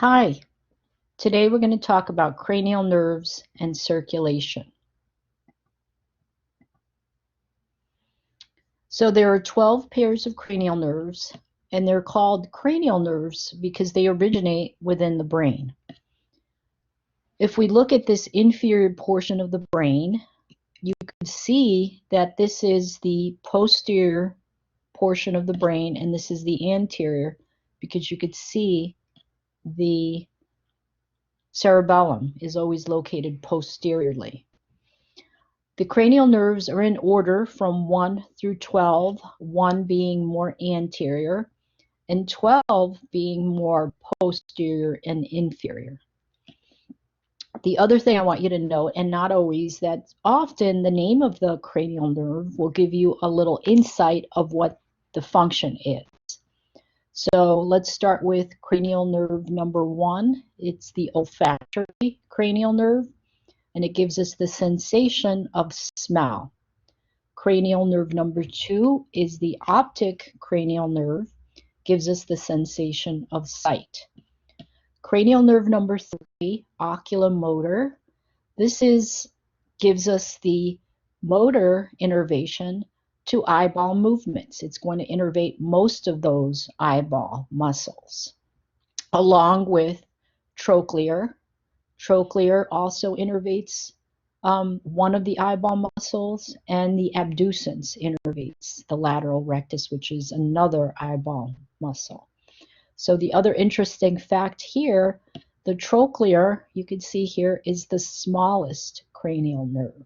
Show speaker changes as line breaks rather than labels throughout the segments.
Hi, today we're going to talk about cranial nerves and circulation. So there are 12 pairs of cranial nerves, and they're called cranial nerves because they originate within the brain. If we look at this inferior portion of the brain, you can see that this is the posterior portion of the brain, and this is the anterior because you could see the cerebellum is always located posteriorly. The cranial nerves are in order from 1 through 12, 1 being more anterior and 12 being more posterior and inferior. The other thing I want you to note, and not always, that often the name of the cranial nerve will give you a little insight of what the function is. So let's start with cranial nerve number 1. It's the olfactory cranial nerve, and it gives us the sensation of smell. Cranial nerve number 2 is the optic cranial nerve, gives us the sensation of sight. Cranial nerve number 3, oculomotor. This gives us the motor innervation to eyeball movements. It's going to innervate most of those eyeball muscles, along with trochlear. Trochlear also innervates one of the eyeball muscles, and the abducens innervates the lateral rectus, which is another eyeball muscle. So the other interesting fact here, the trochlear, you can see here, is the smallest cranial nerve.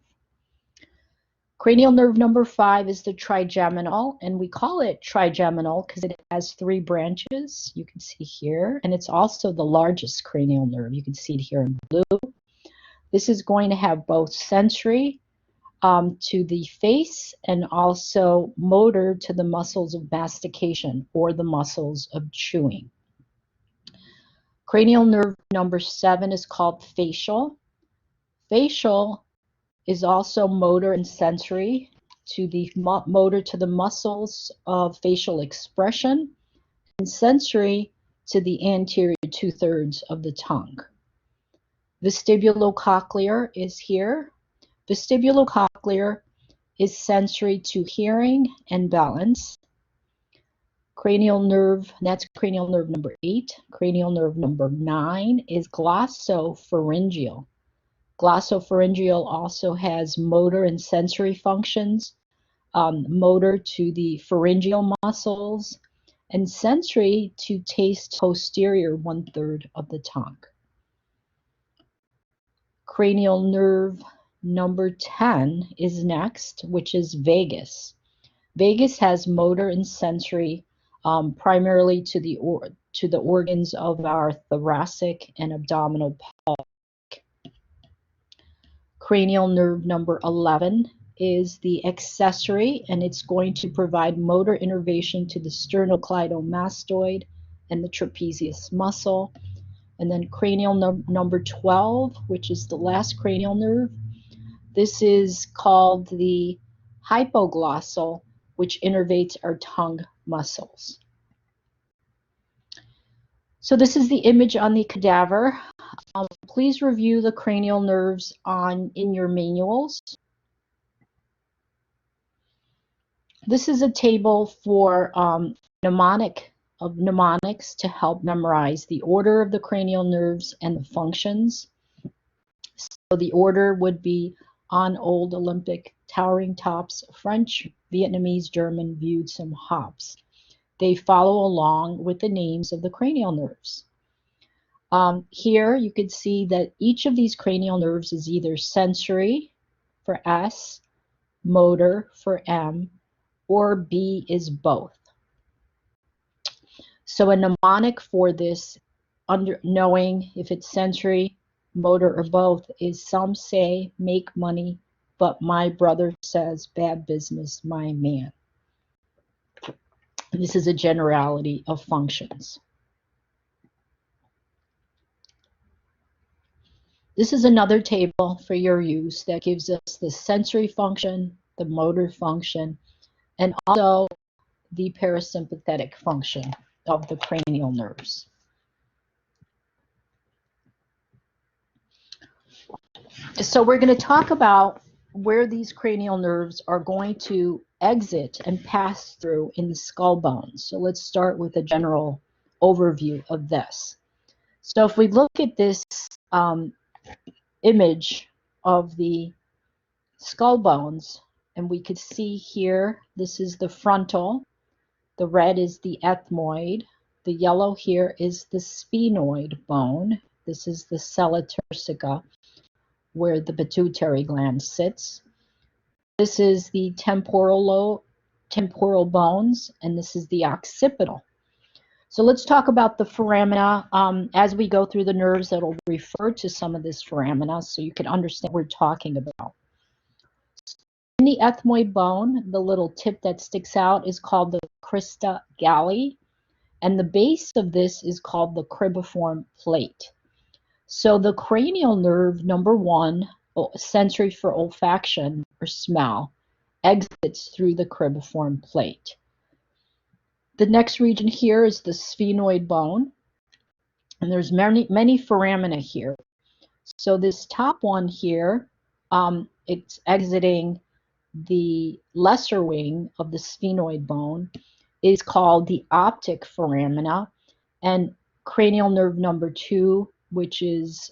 Cranial nerve number 5 is the trigeminal, and we call it trigeminal because it has 3 branches, you can see here, and it's also the largest cranial nerve. You can see it here in blue. This is going to have both sensory to the face and also motor to the muscles of mastication or the muscles of chewing. Cranial nerve number 7 is called facial. Facial is also motor and sensory to the motor to the muscles of facial expression and sensory to the anterior 2/3 of the tongue. Vestibulocochlear is here. Vestibulocochlear is sensory to hearing and balance. Cranial nerve, that's cranial nerve number 8. Cranial nerve number 9 is glossopharyngeal. Glossopharyngeal also has motor and sensory functions, motor to the pharyngeal muscles, and sensory to taste posterior 1/3 of the tongue. Cranial nerve number 10 is next, which is vagus. Vagus has motor and sensory primarily to the organs of our thoracic and abdominal pelvic. Cranial nerve number 11 is the accessory, and it's going to provide motor innervation to the sternocleidomastoid and the trapezius muscle. And then cranial number 12, which is the last cranial nerve. This is called the hypoglossal, which innervates our tongue muscles. So this is the image on the cadaver. Please review the cranial nerves in your manuals. This is a table for mnemonics to help memorize the order of the cranial nerves and the functions. So the order would be on Old Olympic, towering tops, French, Vietnamese, German, viewed some hops. They follow along with the names of the cranial nerves. Here you can see that each of these cranial nerves is either sensory for S, motor for M, or B is both. So a mnemonic for this, knowing if it's sensory, motor, or both, is some say make money, but my brother says bad business, my man. This is a generality of functions. This is another table for your use that gives us the sensory function, the motor function, and also the parasympathetic function of the cranial nerves. So we're going to talk about where these cranial nerves are going to exit and pass through in the skull bones. So let's start with a general overview of this. So if we look at this image of the skull bones, and we could see here, this is the frontal, the red is the ethmoid, the yellow here is the sphenoid bone, this is the sella turcica, where the pituitary gland sits. This is the temporal bones, and this is the occipital. So let's talk about the foramina. As we go through the nerves, that'll refer to some of this foramina so you can understand what we're talking about. In the ethmoid bone, the little tip that sticks out is called the crista galli, and the base of this is called the cribriform plate. So the cranial nerve number 1, sensory for olfaction or smell, exits through the cribriform plate. The next region here is the sphenoid bone, and there's many foramina here. So this top one here, it's exiting the lesser wing of the sphenoid bone, is called the optic foramina, and cranial nerve number 2, which is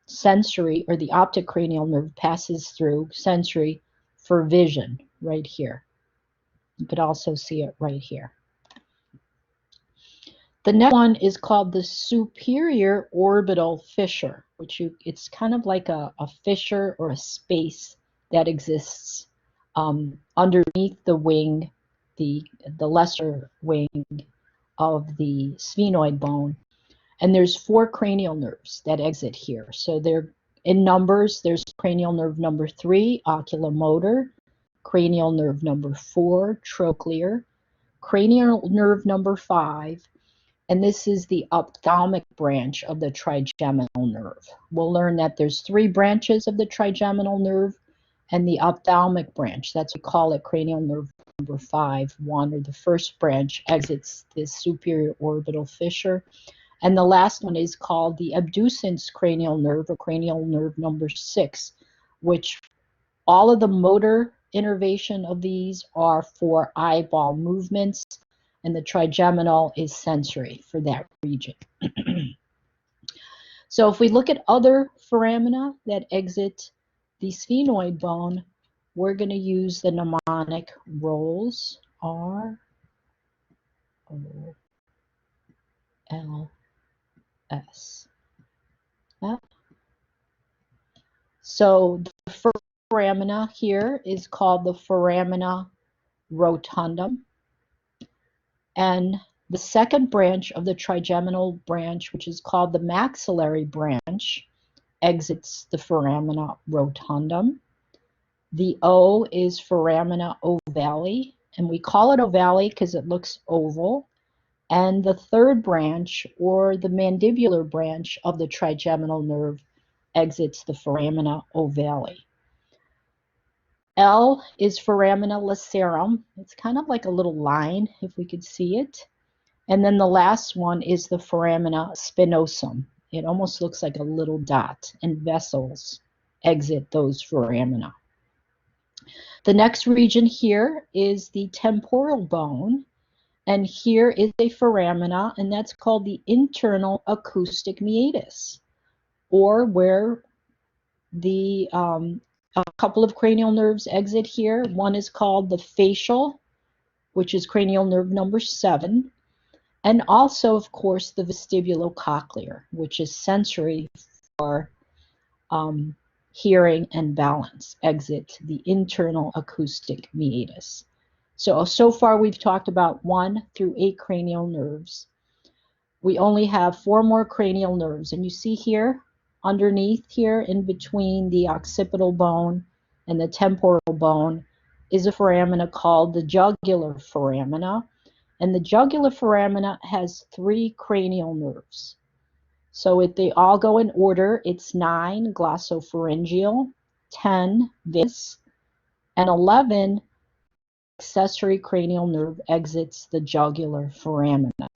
sensory, or the optic cranial nerve, passes through sensory for vision right here. You could also see it right here. The next one is called the superior orbital fissure, it's kind of like a fissure or a space that exists underneath the wing, the lesser wing of the sphenoid bone. And there's 4 cranial nerves that exit here. So they're in numbers. There's cranial nerve number 3, oculomotor, cranial nerve number 4, trochlear, cranial nerve number 5, and this is the ophthalmic branch of the trigeminal nerve. We'll learn that there's 3 branches of the trigeminal nerve, and the ophthalmic branch, that's what we call it, cranial nerve number 5, 1, or the first branch, exits this superior orbital fissure. And the last one is called the abducens cranial nerve, or cranial nerve number 6, which all of the motor innervation of these are for eyeball movements, and the trigeminal is sensory for that region. So if we look at other foramina that exit the sphenoid bone, we're going to use the mnemonic ROLS, R-O-L-S. So the first foramina here is called the foramina rotundum. And the second branch of the trigeminal branch, which is called the maxillary branch, exits the foramina rotundum. The O is foramina ovale, and we call it ovale because it looks oval. And the third branch, or the mandibular branch of the trigeminal nerve, exits the foramina ovale. L is foramina lacerum. It's kind of like a little line, if we could see it. And then the last one is the foramina spinosum. It almost looks like a little dot, and vessels exit those foramina. The next region here is the temporal bone, and here is a foramina, and that's called the internal acoustic meatus, or where the a couple of cranial nerves exit here. One is called the facial, which is cranial nerve number 7, and also, of course, the vestibulocochlear, which is sensory for hearing and balance, exit the internal acoustic meatus. So far we've talked about 1 through 8 cranial nerves. We only have 4 more cranial nerves, and you see here, underneath here, in between the occipital bone and the temporal bone, is a foramina called the jugular foramina. And the jugular foramina has 3 cranial nerves. So if they all go in order, it's 9 glossopharyngeal, 10 vis, and 11 accessory cranial nerve exits the jugular foramina.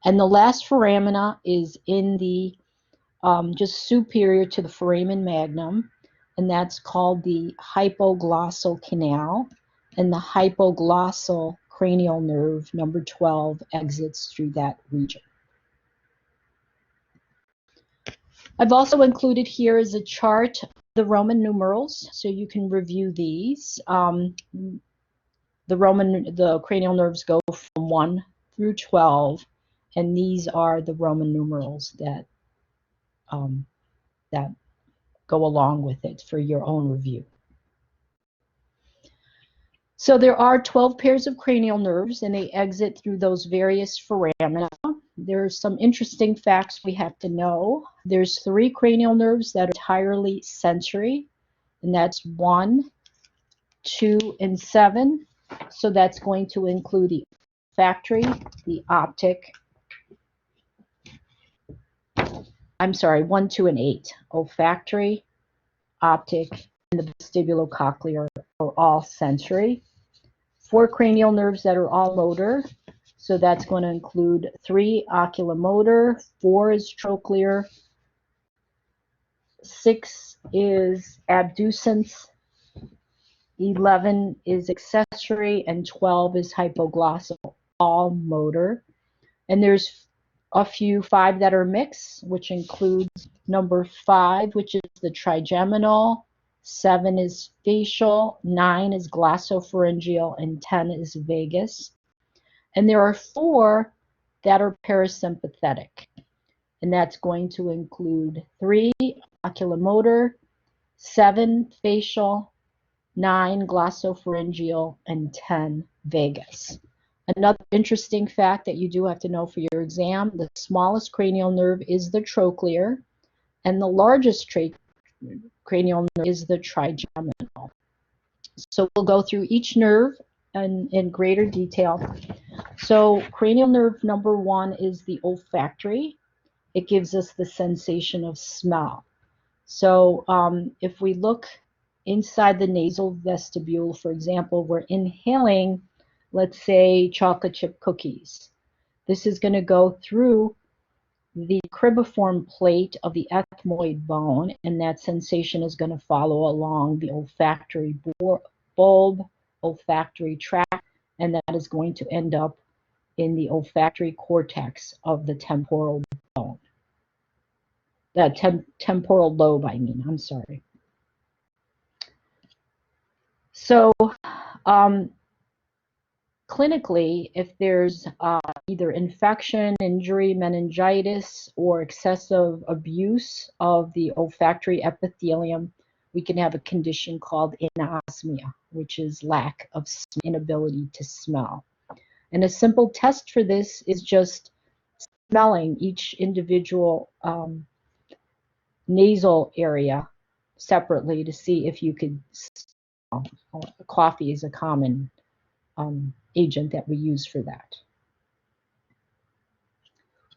And the last foramina is in the just superior to the foramen magnum, and that's called the hypoglossal canal. And the hypoglossal cranial nerve, number 12, exits through that region. I've also included here is a chart of the Roman numerals, so you can review these. The cranial nerves go from 1 through 12, and these are the Roman numerals that that go along with it for your own review. So there are 12 pairs of cranial nerves, and they exit through those various foramina. There's some interesting facts we have to know. There's 3 cranial nerves that are entirely sensory, and that's 1, 2, and 7. So that's going to include the olfactory, the optic, 1, 2, and 8. Olfactory, optic, and the vestibulocochlear are all sensory. 4 cranial nerves that are all motor. So that's going to include 3 oculomotor, 4 is trochlear, 6 is abducence, 11 is accessory, and 12 is hypoglossal, all motor. And there's a few 5 that are mixed, which includes number 5, which is the trigeminal, 7 is facial, 9 is glossopharyngeal, and 10 is vagus. And there are 4 that are parasympathetic, and that's going to include 3 oculomotor, 7 facial, 9 glossopharyngeal, and 10 vagus. Another interesting fact that you do have to know for your exam, the smallest cranial nerve is the trochlear, and the largest cranial nerve is the trigeminal. So we'll go through each nerve in greater detail. So cranial nerve number 1 is the olfactory. It gives us the sensation of smell. So if we look inside the nasal vestibule, for example, we're inhaling, let's say, chocolate chip cookies. This is going to go through the cribriform plate of the ethmoid bone, and that sensation is going to follow along the olfactory bulb, olfactory tract, and that is going to end up in the olfactory cortex of the temporal bone. The temporal lobe, I'm sorry. So clinically, if there's either infection, injury, meningitis, or excessive abuse of the olfactory epithelium, we can have a condition called anosmia, which is lack of inability to smell. And a simple test for this is just smelling each individual nasal area separately to see if you could smell. Coffee is a common agent that we use for that.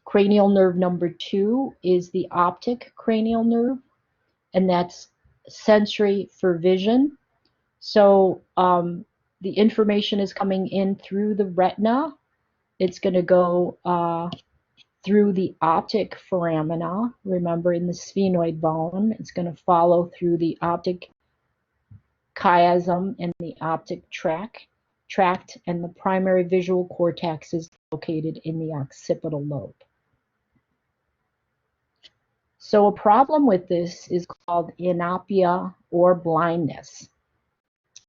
Cranial nerve number 2 is the optic cranial nerve, and that's sensory for vision. So the information is coming in through the retina. It's going to go through the optic foramina, remember in the sphenoid bone. It's going to follow through the optic chiasm and the optic tract, and the primary visual cortex is located in the occipital lobe. So a problem with this is called anopia or blindness.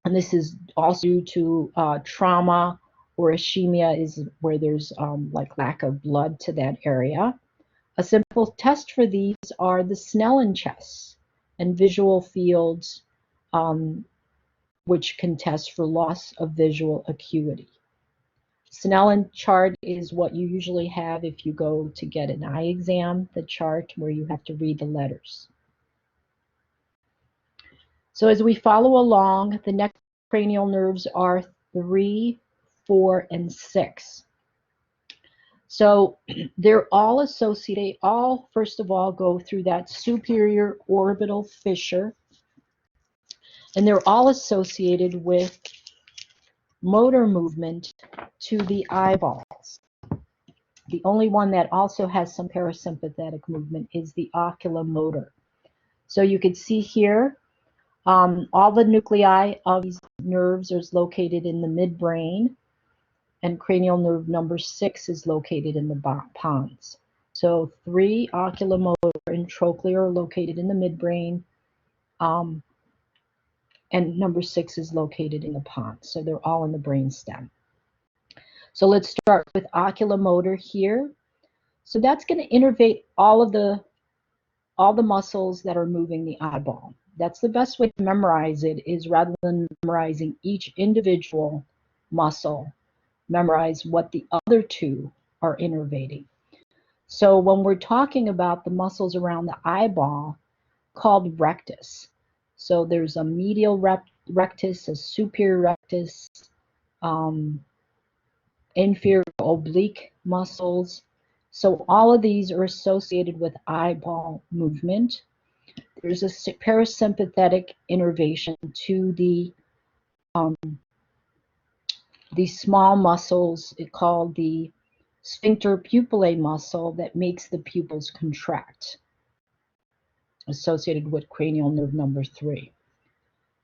And this is also due to trauma, or ischemia is where there's like lack of blood to that area. A simple test for these are the Snellen tests and visual fields, which can test for loss of visual acuity. Snellen chart is what you usually have if you go to get an eye exam, the chart where you have to read the letters. So as we follow along, the next cranial nerves are 3, 4, and 6. So they're all associated, first of all go through that superior orbital fissure, and they're all associated with motor movement to the eyeballs. The only one that also has some parasympathetic movement is the oculomotor. So you can see here, all the nuclei of these nerves is located in the midbrain, and cranial nerve number 6 is located in the pons. So 3, oculomotor and trochlear, are located in the midbrain, and number 6 is located in the pons. So they're all in the brainstem. So let's start with oculomotor here. So that's going to innervate all the muscles that are moving the eyeball. That's the best way to memorize it, is rather than memorizing each individual muscle, memorize what the other 2 are innervating. So when we're talking about the muscles around the eyeball, called rectus. So there's a medial rectus, a superior rectus, inferior oblique muscles. So all of these are associated with eyeball movement. There's a parasympathetic innervation to the small muscles called the sphincter pupillae muscle that makes the pupils contract, associated with cranial nerve number 3.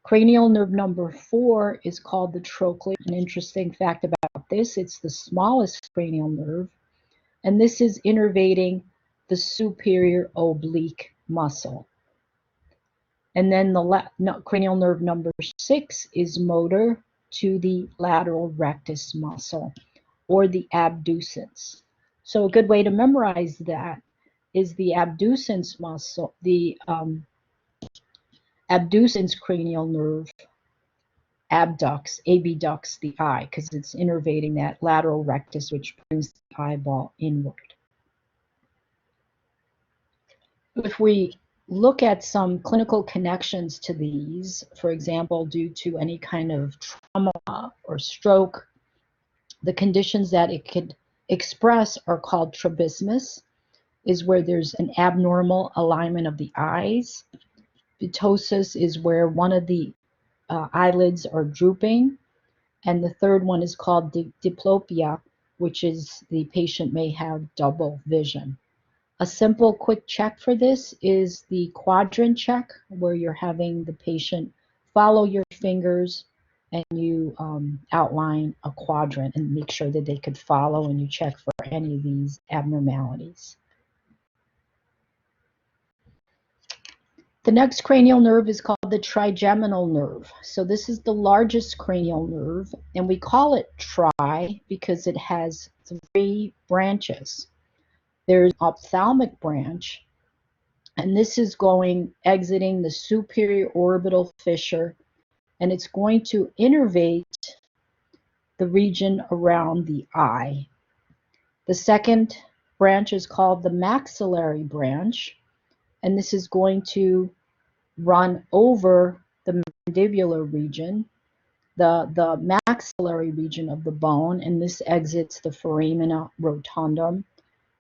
Cranial nerve number 4 is called the trochlea. An interesting fact about this, it's the smallest cranial nerve, and this is innervating the superior oblique muscle. And then the cranial nerve number 6 is motor to the lateral rectus muscle, or the abducens. So a good way to memorize that is the abducens muscle, the abducens cranial nerve abducts the eye, because it's innervating that lateral rectus, which brings the eyeball inward. If we look at some clinical connections to these, for example, due to any kind of trauma or stroke, the conditions that it could express are called strabismus, is where there's an abnormal alignment of the eyes. Ptosis is where one of the eyelids are drooping. And the third one is called diplopia, which is the patient may have double vision. A simple quick check for this is the quadrant check, where you're having the patient follow your fingers and you outline a quadrant and make sure that they could follow, and you check for any of these abnormalities. The next cranial nerve is called the trigeminal nerve. So this is the largest cranial nerve, and we call it tri because it has 3 branches. There's an ophthalmic branch, and this is exiting the superior orbital fissure, and it's going to innervate the region around the eye. The second branch is called the maxillary branch, and this is going to run over the mandibular region, the maxillary region of the bone, and this exits the foramina rotundum.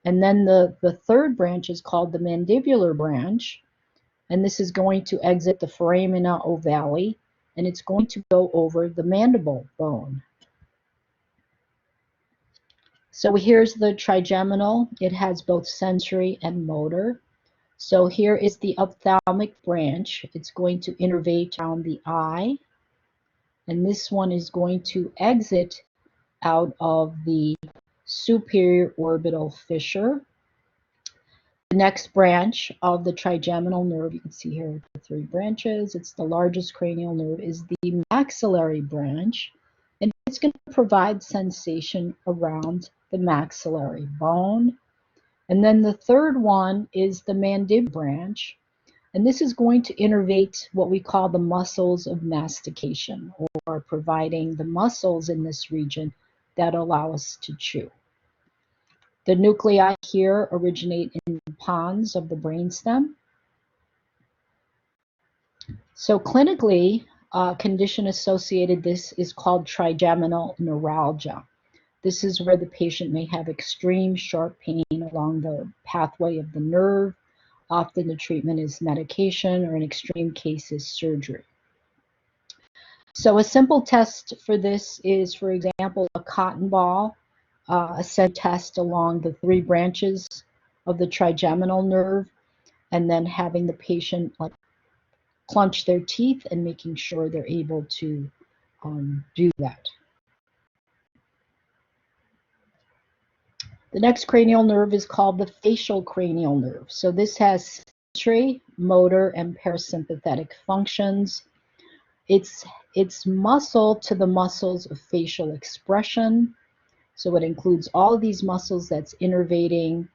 And then the third branch is called the mandibular branch, and this is going to exit the foramina ovale, and it's going to go over the mandible bone. So here's the trigeminal. It has both sensory and motor. So here is the ophthalmic branch. It's going to innervate around the eye, and this one is going to exit out of the superior orbital fissure. The next branch of the trigeminal nerve, you can see here the 3 branches, it's the largest cranial nerve, is the maxillary branch, and it's going to provide sensation around the maxillary bone. And then the third one is the mandibular branch, and this is going to innervate what we call the muscles of mastication, or providing the muscles in this region that allow us to chew. The nuclei here originate in the pons of the brainstem. So clinically, condition associated this is called trigeminal neuralgia. This is where the patient may have extreme sharp pain along the pathway of the nerve. Often the treatment is medication, or in extreme cases, surgery. So a simple test for this is, for example, a cotton ball a sensory test along the 3 branches of the trigeminal nerve, and then having the patient like clench their teeth and making sure they're able to do that. The next cranial nerve is called the facial cranial nerve. So this has sensory, motor, and parasympathetic functions. It's muscle to the muscles of facial expression. So it includes all of these muscles that's innervating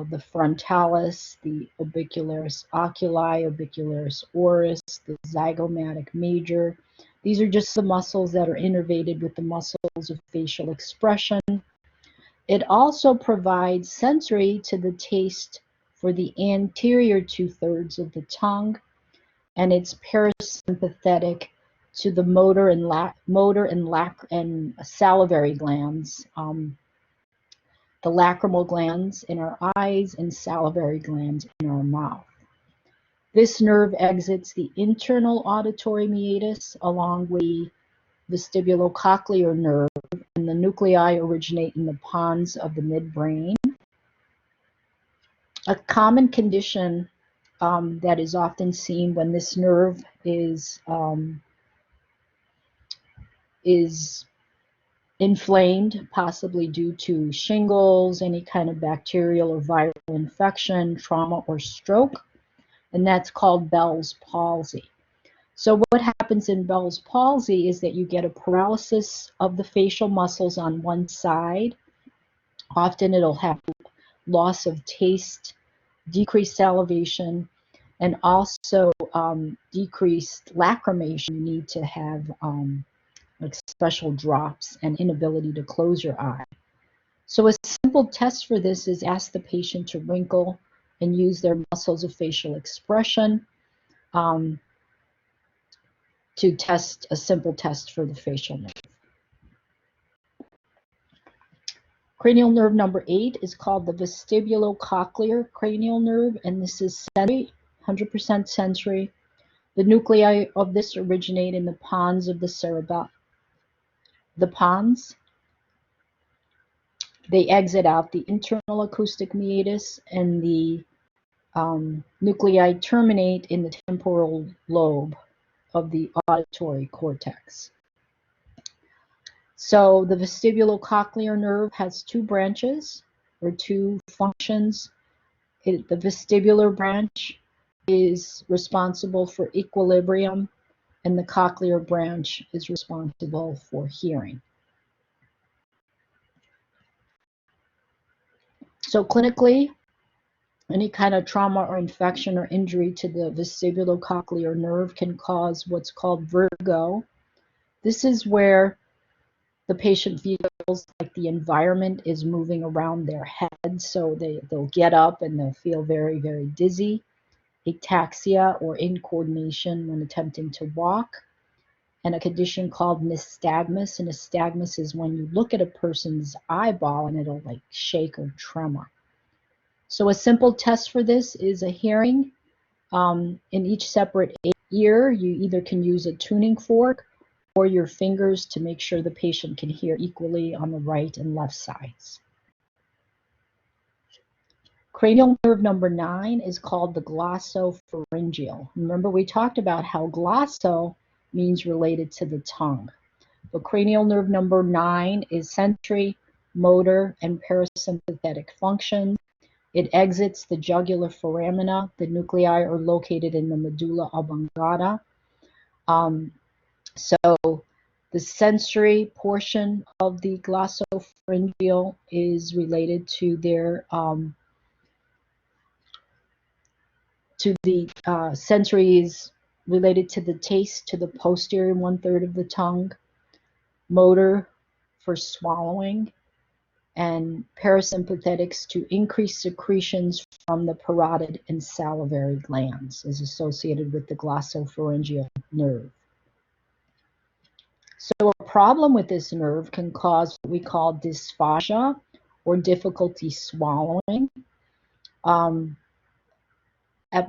the frontalis, the orbicularis oculi, orbicularis oris, the zygomatic major. These are just the muscles that are innervated with the muscles of facial expression. It also provides sensory to the taste for the anterior 2/3 of the tongue, and it's parasympathetic to the motor and salivary glands, the lacrimal glands in our eyes and salivary glands in our mouth. This nerve exits the internal auditory meatus along with the vestibulocochlear nerve, and the nuclei originate in the pons of the midbrain. A common condition that is often seen when this nerve is inflamed, possibly due to shingles, any kind of bacterial or viral infection, trauma, or stroke, and that's called Bell's palsy. So what happens in Bell's palsy is that you get a paralysis of the facial muscles on one side. Often it'll have loss of taste, decreased salivation, and also decreased lacrimation. You need to have like special drops and inability to close your eye. So a simple test for this is ask the patient to wrinkle and use their muscles of facial expression to test a simple test for the facial nerve. Cranial nerve number 8 is called the vestibulocochlear cranial nerve, and this is sensory, 100% sensory. The nuclei of this originate in the pons of the cerebellum. The pons, they exit out the internal acoustic meatus, and the nuclei terminate in the temporal lobe of the auditory cortex. So the vestibulocochlear nerve has 2 branches or 2 functions. The vestibular branch is responsible for equilibrium, and the cochlear branch is responsible for hearing. So clinically, any kind of trauma or infection or injury to the vestibulocochlear nerve can cause what's called vertigo. This is where the patient feels like the environment is moving around their head, so they'll get up and they'll feel very, very dizzy. Ataxia or incoordination when attempting to walk, and a condition called nystagmus. And nystagmus is when you look at a person's eyeball and it'll like shake or tremor. So a simple test for this is a hearing in each separate ear. You either can use a tuning fork or your fingers to make sure the patient can hear equally on the right and left sides. Cranial nerve number 9 is called the glossopharyngeal. Remember, we talked about how glosso means related to the tongue. But cranial nerve number 9 is sensory, motor, and parasympathetic function. It exits the jugular foramina. The nuclei are located in the medulla oblongata. So the sensory portion of the glossopharyngeal is related to their sensory is related to the taste to the posterior 1/3 of the tongue, motor for swallowing, and parasympathetics to increase secretions from the parotid and salivary glands is associated with the glossopharyngeal nerve. So a problem with this nerve can cause what we call dysphagia or difficulty swallowing.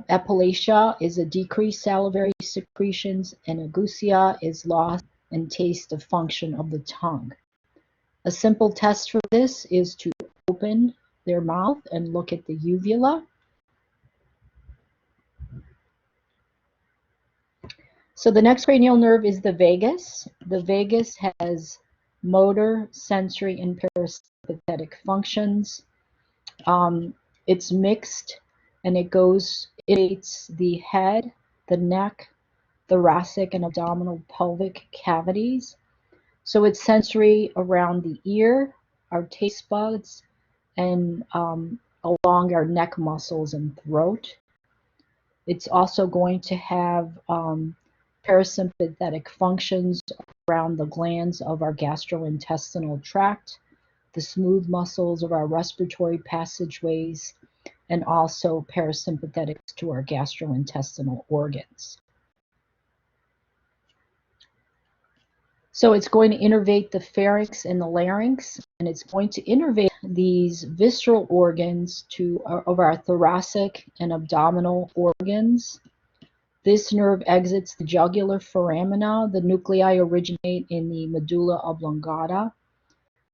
Epilation is a decreased salivary secretions, and ageusia is loss and taste of function of the tongue. A simple test for this is to open their mouth and look at the uvula. So the next cranial nerve is the vagus. The vagus has motor, sensory, and parasympathetic functions. It's mixed, and it aids the head, the neck, thoracic and abdominal pelvic cavities. So it's sensory around the ear, our taste buds, and along our neck muscles and throat. It's also going to have parasympathetic functions around the glands of our gastrointestinal tract, the smooth muscles of our respiratory passageways, and also parasympathetic to our gastrointestinal organs. So it's going to innervate the pharynx and the larynx, and it's going to innervate these visceral organs of our thoracic and abdominal organs. This nerve exits the jugular foramina. The nuclei originate in the medulla oblongata,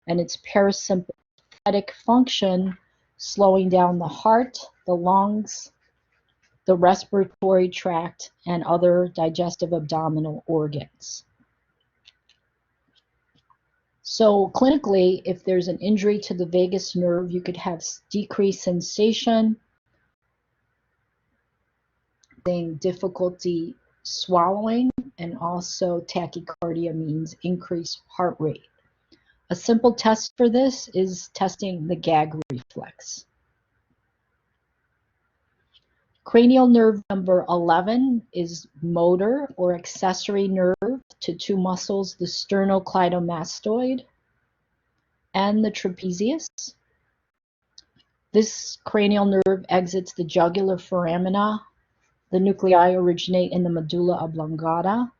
and its parasympathetic function, slowing down the heart, the lungs, the respiratory tract, and other digestive abdominal organs. So clinically, if there's an injury to the vagus nerve, you could have decreased sensation, difficulty swallowing, and also tachycardia means increased heart rate. A simple test for this is testing the gag reflex. Cranial nerve number 11 is motor or accessory nerve to two muscles, the sternocleidomastoid and the trapezius. This cranial nerve exits the jugular foramina. The nuclei originate in the medulla oblongata.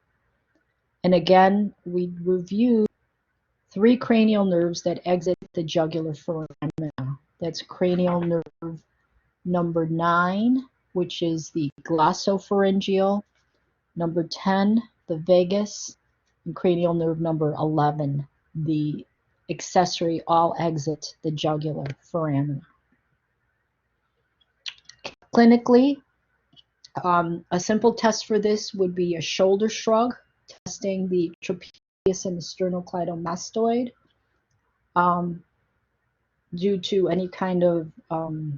And again, we review 3 cranial nerves that exit the jugular foramina. That's cranial nerve number 9, which is the glossopharyngeal, number 10, the vagus, and cranial nerve number 11, the accessory, all exit the jugular foramina. Clinically, a simple test for this would be a shoulder shrug, testing the trapezius and the sternocleidomastoid due to any kind of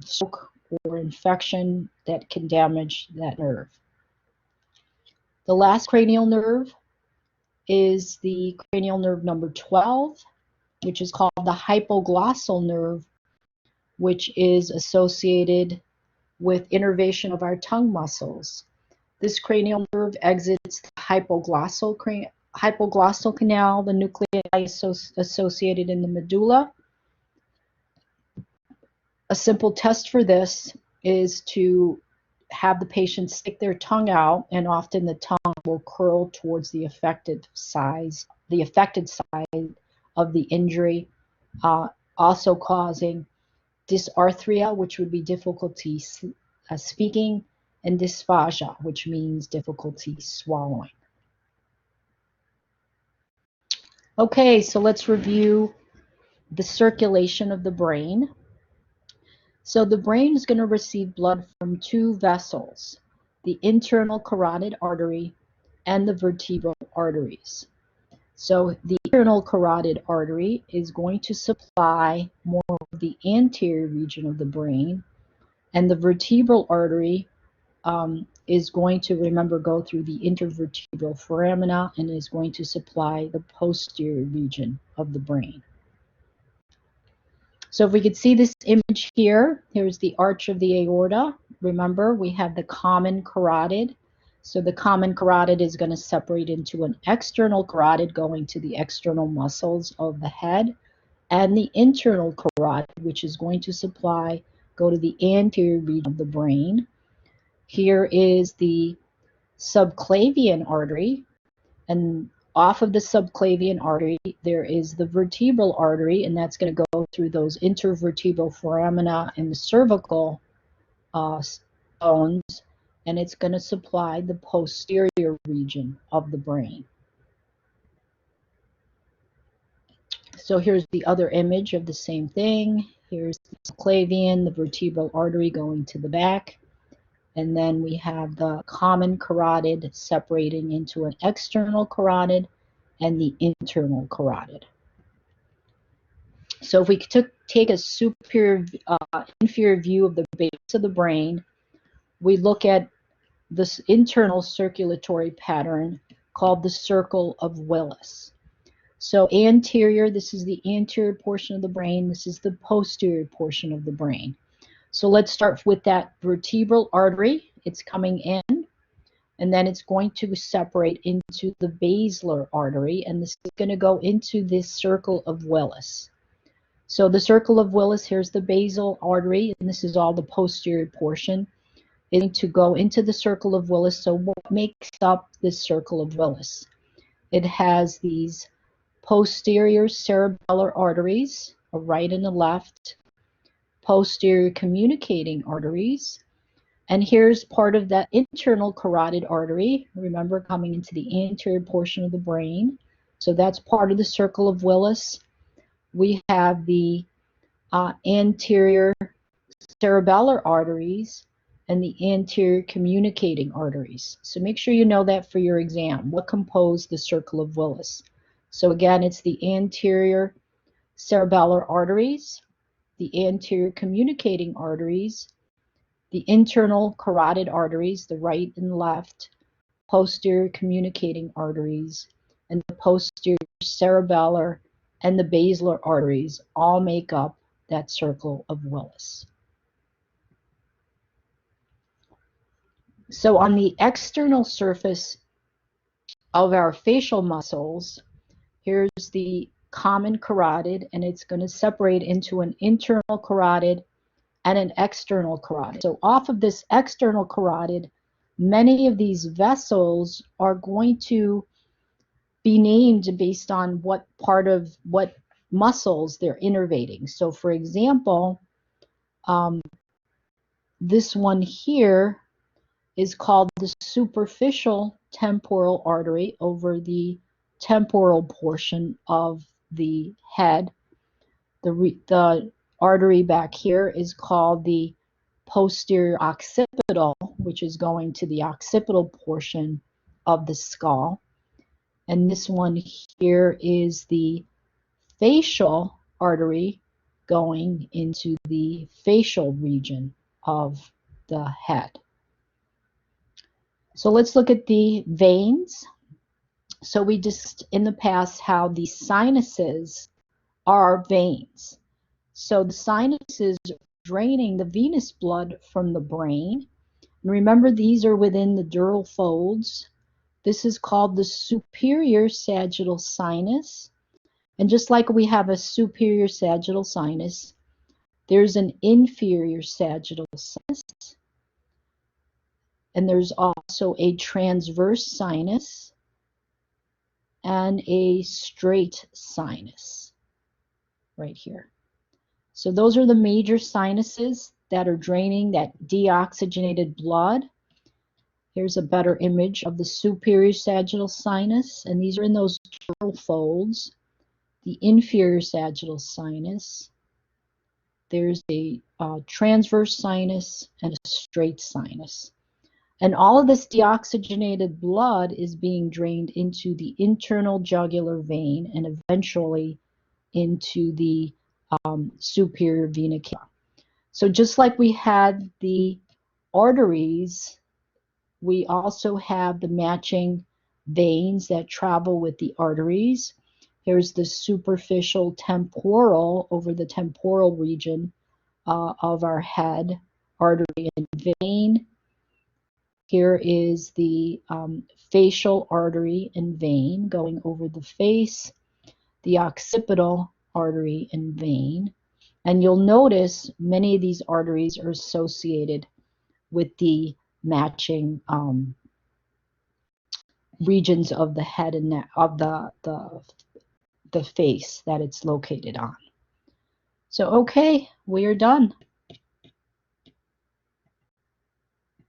stroke or infection that can damage that nerve. The last cranial nerve is the cranial nerve number 12, which is called the hypoglossal nerve, which is associated with innervation of our tongue muscles. This cranial nerve exits the hypoglossal canal, the nuclei associated in the medulla. A simple test for this is to have the patient stick their tongue out, and often the tongue will curl towards the affected side of the injury, also causing dysarthria, which would be difficulty speaking, and dysphagia, which means difficulty swallowing. Okay, so let's review the circulation of the brain. So the brain is going to receive blood from 2 vessels, the internal carotid artery and the vertebral arteries. So the internal carotid artery is going to supply more of the anterior region of the brain, and the vertebral artery is going to, remember, go through the intervertebral foramina and is going to supply the posterior region of the brain. So if we could see this image here, here's the arch of the aorta. Remember, we have the common carotid. So the common carotid is going to separate into an external carotid going to the external muscles of the head, and the internal carotid, which is going to go to the anterior region of the brain. Here is the subclavian artery, and off of the subclavian artery, there is the vertebral artery, and that's going to go through those intervertebral foramina and the cervical bones, and it's going to supply the posterior region of the brain. So here's the other image of the same thing. Here's the subclavian, the vertebral artery going to the back. And then we have the common carotid separating into an external carotid and the internal carotid. So if we take a inferior view of the base of the brain, we look at this internal circulatory pattern called the circle of Willis. So anterior, this is the anterior portion of the brain. This is the posterior portion of the brain. So let's start with that vertebral artery. It's coming in, and then it's going to separate into the basilar artery, and this is going to go into this circle of Willis. So the circle of Willis, here's the basal artery, and this is all the posterior portion, is going to go into the circle of Willis. So what makes up this circle of Willis? It has these posterior cerebellar arteries, a right and a left, posterior communicating arteries, and here's part of that internal carotid artery, remember, coming into the anterior portion of the brain. So that's part of the circle of Willis. We have the anterior cerebellar arteries and the anterior communicating arteries. So make sure you know that for your exam. What compose the circle of Willis? So again, it's the anterior cerebellar arteries, the anterior communicating arteries, the internal carotid arteries, the right and left, posterior communicating arteries, and the posterior cerebellar and the basilar arteries all make up that circle of Willis. So on the external surface of our facial muscles, here's the common carotid, and it's going to separate into an internal carotid and an external carotid. So off of this external carotid, many of these vessels are going to be named based on what muscles they're innervating. So for example, this one here is called the superficial temporal artery over the temporal portion of the head. The artery back here is called the posterior occipital, which is going to the occipital portion of the skull. And this one here is the facial artery going into the facial region of the head. So let's look at the veins. So we just in the past how the sinuses are veins. So the sinuses are draining the venous blood from the brain. And remember, these are within the dural folds. This is called the superior sagittal sinus. And just like we have a superior sagittal sinus, there's an inferior sagittal sinus. And there's also a transverse sinus and a straight sinus right here. So those are the major sinuses that are draining that deoxygenated blood. Here's a better image of the superior sagittal sinus, and these are in those dural folds. The inferior sagittal sinus. There's a transverse sinus and a straight sinus. And all of this deoxygenated blood is being drained into the internal jugular vein and eventually into the superior vena cava. So just like we had the arteries, we also have the matching veins that travel with the arteries. Here's the superficial temporal over the temporal region of our head, artery and vein. Here is the facial artery and vein going over the face, the occipital artery and vein. And you'll notice many of these arteries are associated with the matching regions of the head and neck, of the face that it's located on. So, okay, we are done.